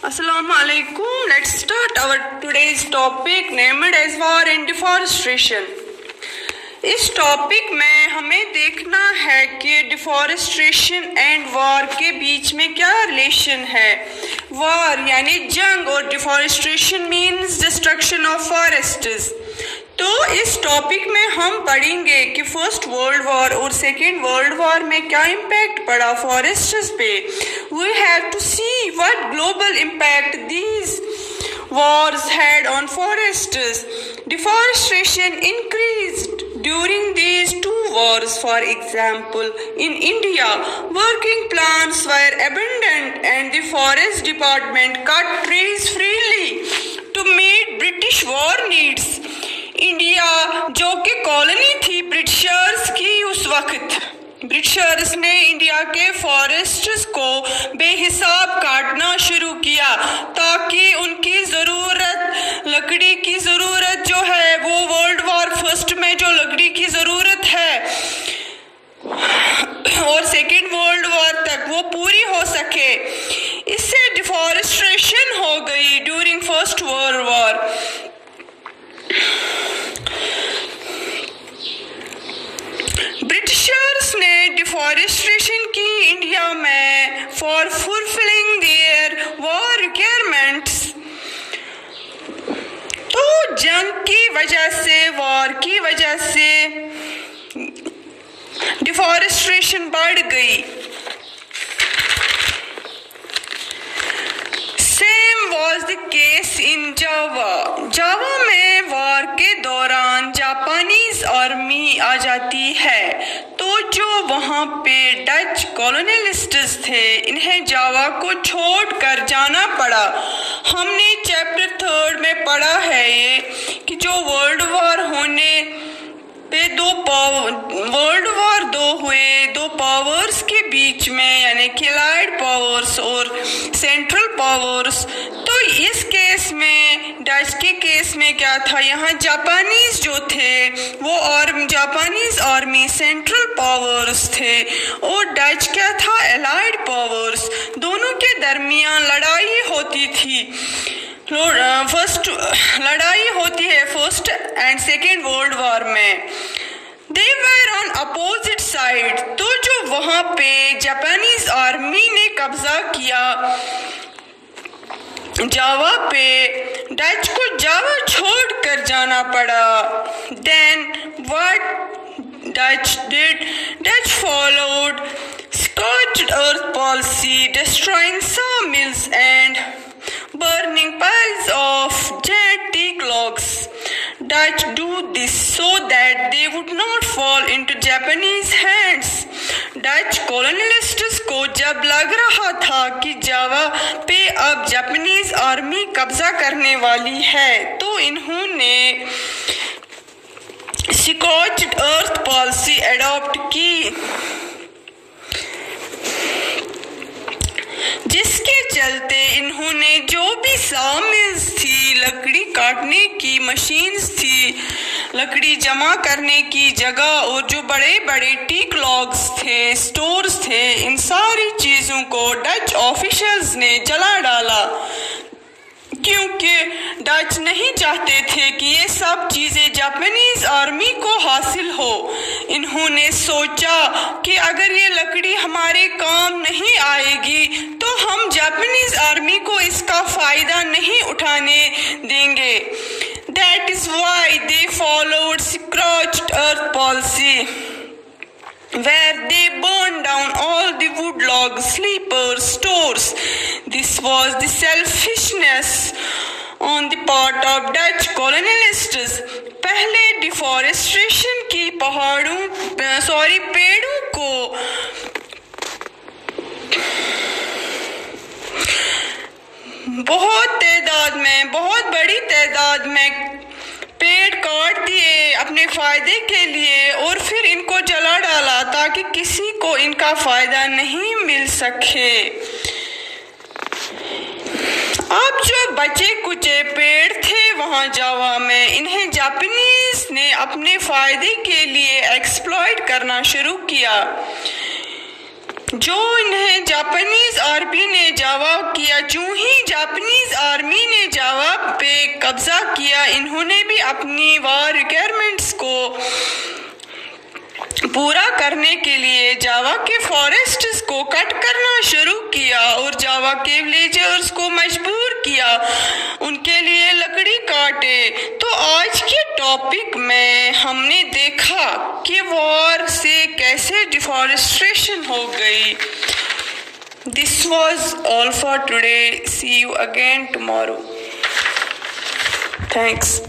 Assalamu alaikum. Let's start our today's topic named as war and deforestation. इस topic में हमें देखना है कि डिफॉरेस्टेशन एंड वॉर के बीच में क्या रिलेशन है। वॉर यानी जंग और deforestation means destruction of forests. तो इस टॉपिक में हम पढ़ेंगे कि फर्स्ट वर्ल्ड वॉर और सेकेंड वर्ल्ड वॉर में क्या इम्पैक्ट पड़ा फॉरेस्ट्स पे। We have to see what global impact these wars had on forests. Deforestation increased during these two wars. For example, in India, working plants were abundant and the forest department cut trees freely to meet British war needs. India जो कि colony थी Britishers की उस वक्त, Britishers ने India के forests को बेहिसाब काटना शुरू किया ताकि उनकी ज़रूरत, लकड़ी की ज़रूरत जो है वो वर्ल्ड वॉर फर्स्ट में जो लकड़ी की ज़रूरत है और सेकेंड वर्ल्ड वॉर तक वो पूरी हो सके। इससे डिफॉरेस्टेशन हो गई during first world war. Britishers ने डिफॉरेस्टेशन की इंडिया में for fulfilling their war requirements. तो जंग की वजह से, वॉर की वजह से डिफॉरेस्टेशन बढ़ गई। Same was the case in Java. Java में वॉर के दौरान जापानीज आर्मी आ जाती है, तो जो वहाँ पे डच कॉलोनियलिस्ट्स थे इन्हें जावा को छोड़कर जाना पड़ा। हमने चैप्टर 3 में पढ़ा है ये कि जो वर्ल्ड वॉर होने पे वर्ल्ड वॉर 2 हुए, दो पावर्स के बीच में यानी कि अलाइड पावर्स और सेंट्रल पावर्स। तो इस केस में, डच के केस में क्या था, यहाँ जापानीज जो थे वो और जापानीज आर्मी सेंट्रल पावर्स थे और डच क्या था, अलाइड पावर्स। दोनों के दरमियान लड़ाई होती थी। फर्स्ट लड़ाई होती है first and second world war में। They were on opposite side। तो जो वहाँ पे जापानीज आर्मी ने कब्जा किया जावा पे, डच को जावा छोड़कर जाना पड़ा। Then what Dutch did? Dutch followed scorched earth policy, destroying sawmills and burning piles of dead teak logs. Dutch do this so that they would not fall into Japanese hands. Dutch colonialists को जब लग रहा था कि जावा पे अब Japanese army कब्जा करने वाली है, तो इन्होंने स्कॉच्ड अर्थ पॉलिसी एडॉप्ट की, जिसके चलते इन्होंने जो भी सॉमिल्स थी, लकड़ी काटने की मशीन्स थी, लकड़ी जमा करने की जगह और जो बड़े बड़े टीक लॉग्स थे, स्टोर्स थे, इन सारी चीज़ों को डच ऑफिशियल्स ने जला डाला, क्योंकि डच नहीं चाहते थे कि ये सब चीज़ें जापानीज आर्मी को हासिल हो। इन्होंने सोचा कि अगर ये लकड़ी हमारे काम नहीं आएगी तो हम जापानीज आर्मी को इसका फ़ायदा नहीं उठाने देंगे। That is why they followed scorched earth policy, where they burned down all the wood logs, sleepers, stores. This was the selfishness on the part of Dutch colonialists. पहले डिफॉरेस्टेशन की पेड़ों को बहुत बड़ी तादाद में पेड़ काट दिए अपने फायदे के लिए और फिर इनको जला डाला ताकि किसी को इनका फायदा नहीं मिल सके। अब जो बचे कुचे पेड़ थे वहां जावा में, इन्हें जापानीज ने अपने फायदे के लिए एक्सप्लॉइट करना शुरू किया। जो इन्हें जापानीज आर्मी ने जवाब किया। जो ही जापानीज आर्मी ने जवाब पे कब्जा किया, इन्होंने भी अपनी वार रिक्वायरमेंट्स को पूरा करने के लिए जावा के फॉरेस्ट्स को कट करना शुरू किया और जावा के विलेजर्स को मजबूर किया उनके लिए लकड़ी काटे। तो आज के टॉपिक में हमने देखा कि वॉर से कैसे डिफॉरेस्टेशन हो गई। This was all for today. See you again tomorrow. Thanks.